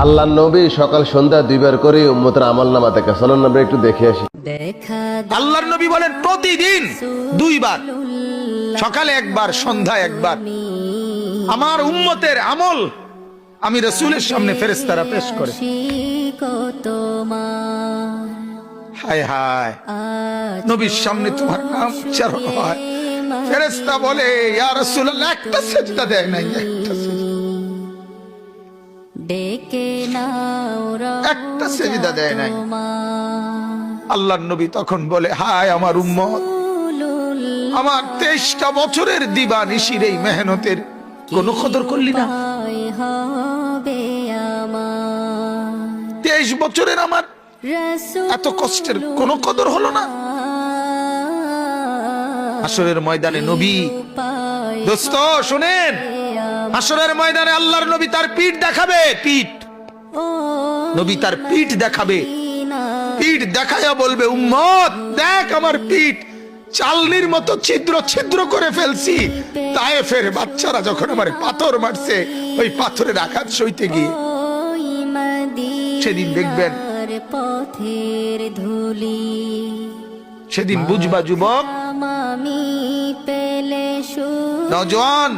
আল্লাহ নবী সকাল সন্ধ্যা দুইবার করে উম্মতের আমলনামা দেখে, চলুন আমরা একটু দেখে আসি। আল্লাহর নবী বলেন প্রতিদিন দুইবার, সকালে একবার, সন্ধ্যায় একবার আমার উম্মতের আমল আমি রাসূলের সামনে ফেরেশতারা পেশ করে। হায় হায়, নবীর সামনে তোমার নাম উচ্চারণ হয়, ফেরেশতা বলে ইয়া রাসূলুল্লাহ একটা সিজদা দেয় নাই, একটা একটা সিজদা দেয় নাই। আল্লাহর নবী তখন বলে হায় আমার উম্মত, আমার 23টা বছরের দিবানিশির এই মেহনতের কোন কদর করলি না? 23 বছরের আমার এত কষ্টের কোন কদর হলো না? হাসরের ময়দানে নবী, দোস্ত শুনেন, হাসরের ময়দানে আল্লাহর নবী তার পিঠ দেখাবে, পিঠ, নবী তার পিঠ দেখাবে, পিঠ দেখায়া বলবে উম্মত দেখ আমার পিঠ চালনির মতো ছিদ্র ছিদ্র করে ফেলছি। তায়েফের বাচ্চারা যখন আমার পাথর মারছে, ওই পাথরের আঘাত সইতে গিয়ে সেদিন দেখবেন, সেদিন বুঝবা যুবক, নওজোয়ান,